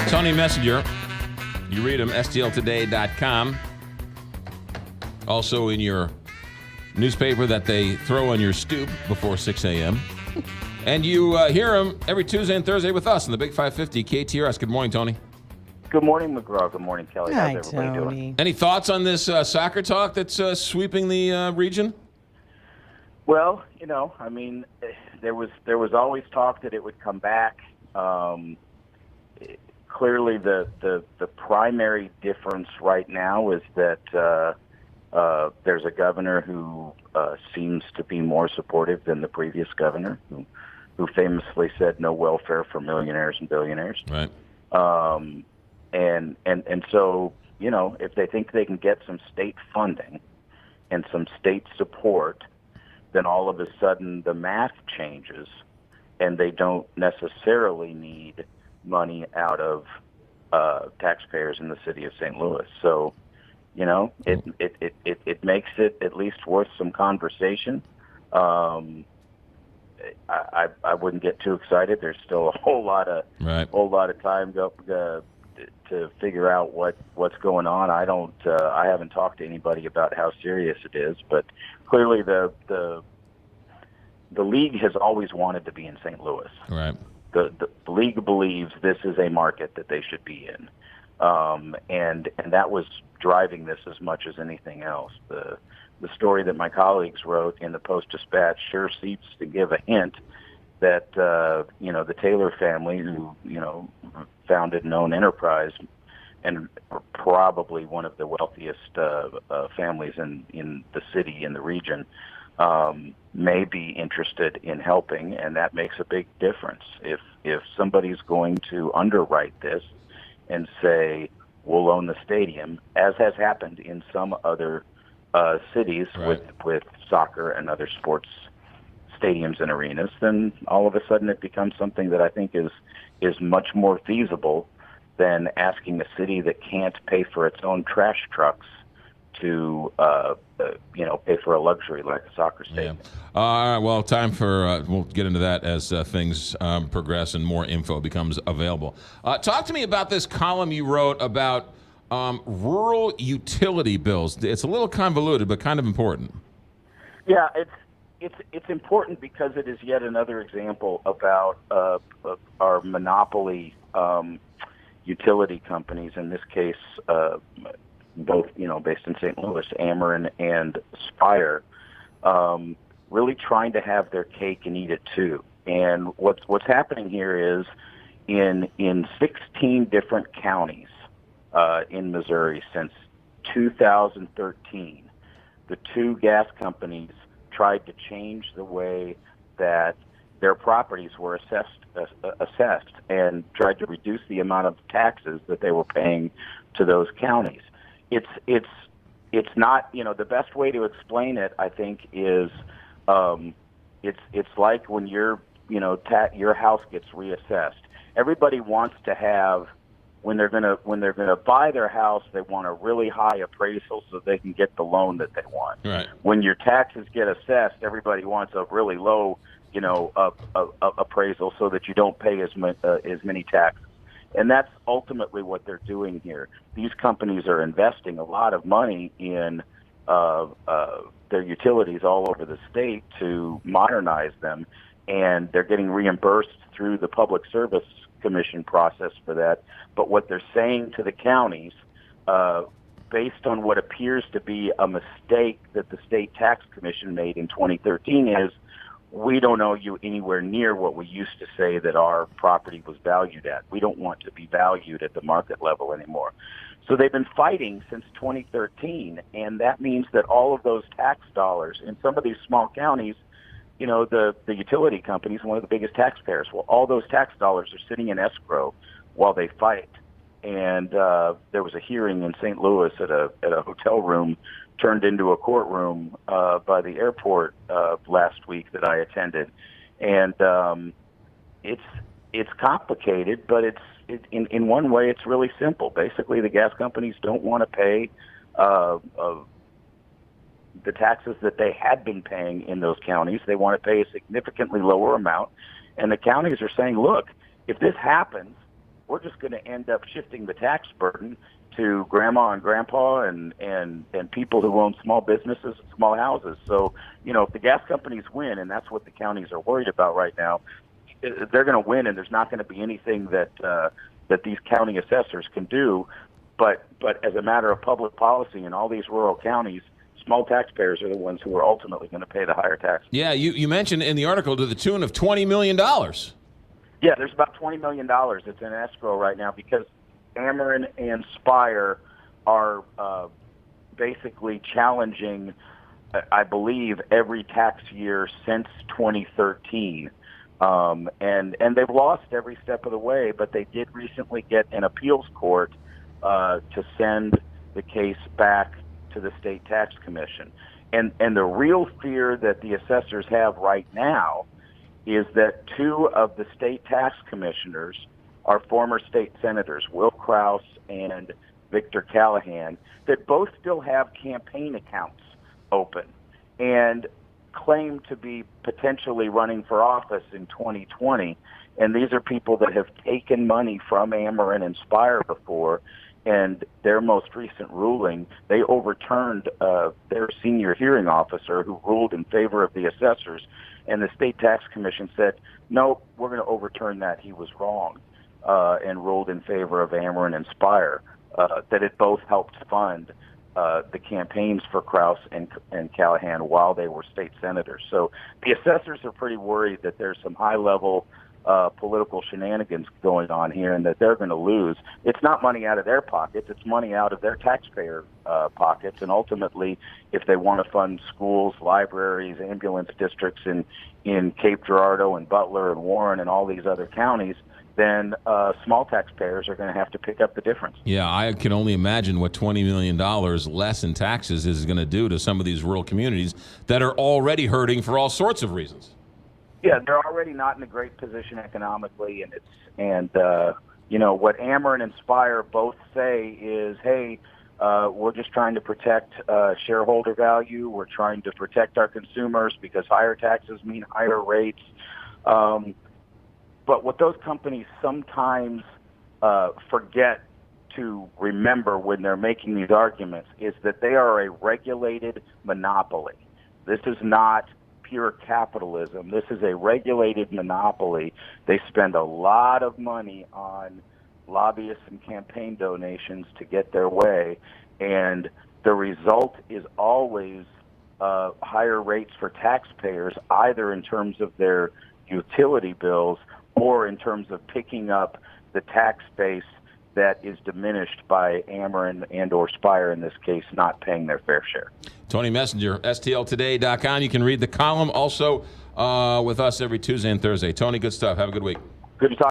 Tony Messenger. You read them, stltoday.com. Also in your newspaper that they throw on your stoop before 6 a.m. And you hear them every Tuesday and Thursday with us on the Big 550 KTRS. Good morning, Tony. Good morning, McGraw. Good morning, Kelly. Hi, How's everybody Tony. doing? Any thoughts on this soccer talk that's sweeping the region? Well, I mean, there was always talk that it would come back. Clearly, the primary difference right now is that there's a governor who seems to be more supportive than the previous governor, who famously said no welfare for millionaires and billionaires. Right. And so, if they think they can get some state funding and some state support, then all of a sudden the math changes, and they don't necessarily need money out of taxpayers in the city of St. Louis. So, it makes it at least worth some conversation. I wouldn't get too excited. There's still a whole lot of time to figure out what's going on. I haven't talked to anybody about how serious it is, but clearly the league has always wanted to be in St. Louis. Right. The league believes this is a market that they should be in, and that was driving this as much as anything else. The story that my colleagues wrote in the Post-Dispatch sure seems to give a hint that the Taylor family, who founded and owned Enterprise, and probably one of the wealthiest families in the city, in the region, may be interested in helping, and that makes a big difference. If somebody's going to underwrite this and say, we'll own the stadium, as has happened in some other cities, right, with soccer and other sports stadiums and arenas, then all of a sudden it becomes something that I think is much more feasible than asking a city that can't pay for its own trash trucks to pay for a luxury like a soccer stadium. Yeah. All right, well, time for, we'll get into that as things progress and more info becomes available. Talk to me about this column you wrote about rural utility bills. It's a little convoluted, but kind of important. Yeah, it's important because it is yet another example about our monopoly utility companies, in this case, both, based in St. Louis, Ameren and Spire, really trying to have their cake and eat it too. And what's happening here is in 16 different counties in Missouri since 2013, the two gas companies tried to change the way that their properties were assessed and tried to reduce the amount of taxes that they were paying to those counties. It's not, the best way to explain it, I think, is it's like when your house gets reassessed. Everybody wants to have, when they're gonna buy their house, they want a really high appraisal so they can get the loan that they want. Right. When your taxes get assessed, everybody wants a really low, appraisal so that you don't pay as many taxes. And that's ultimately what they're doing here. These companies are investing a lot of money in their utilities all over the state to modernize them, and they're getting reimbursed through the Public Service Commission process for that. But what they're saying to the counties, based on what appears to be a mistake that the State Tax Commission made in 2013, is we don't owe you anywhere near what we used to say that our property was valued at. We don't want to be valued at the market level anymore. So they've been fighting since 2013, and that means that all of those tax dollars in some of these small counties, the utility companies, one of the biggest taxpayers, well, all those tax dollars are sitting in escrow while they fight. And there was a hearing in St. Louis at a hotel room turned into a courtroom by the airport last week that I attended, and it's complicated, but in one way it's really simple. Basically, the gas companies don't want to pay the taxes that they had been paying in those counties. They want to pay a significantly lower amount, and the counties are saying, look, if this happens, we're just going to end up shifting the tax burden to grandma and grandpa and people who own small businesses and small houses. So, if the gas companies win, and that's what the counties are worried about right now, they're going to win, and there's not going to be anything that these county assessors can do. But as a matter of public policy in all these rural counties, small taxpayers are the ones who are ultimately going to pay the higher taxes. Yeah, you mentioned in the article to the tune of $20 million. Yeah, there's about $20 million that's in escrow right now because Ameren and Spire are basically challenging, I believe, every tax year since 2013. And they've lost every step of the way, but they did recently get an appeals court to send the case back to the state tax commission. And the real fear that the assessors have right now is that two of the state tax commissioners are former state senators, Will Krause and Victor Callahan, that both still have campaign accounts open and claim to be potentially running for office in 2020. And these are people that have taken money from Ameren and Spire before, and their most recent ruling, they overturned their senior hearing officer who ruled in favor of the assessors, and the state tax commission said, no, we're going to overturn that. He was wrong, and ruled in favor of Ameren and Spire, that it both helped fund the campaigns for Krause and Callahan while they were state senators. So the assessors are pretty worried that there's some high-level political shenanigans going on here and that they're going to lose. It's not money out of their pockets. It's money out of their taxpayer pockets. And ultimately, if they want to fund schools, libraries, ambulance districts in Cape Girardeau and Butler and Warren and all these other counties, then small taxpayers are going to have to pick up the difference. Yeah, I can only imagine what $20 million less in taxes is going to do to some of these rural communities that are already hurting for all sorts of reasons. Yeah, they're already not in a great position economically, and what Ameren and Spire both say is, hey, we're just trying to protect shareholder value. We're trying to protect our consumers because higher taxes mean higher rates. But what those companies sometimes forget to remember when they're making these arguments is that they are a regulated monopoly. This is not pure capitalism. This is a regulated monopoly. They spend a lot of money on lobbyists and campaign donations to get their way, and the result is always higher rates for taxpayers, either in terms of their utility bills or in terms of picking up the tax base that is diminished by Ameren and or Spire, in this case, not paying their fair share. Tony Messenger, STLtoday.com. You can read the column also with us every Tuesday and Thursday. Tony, good stuff. Have a good week. Good to talk.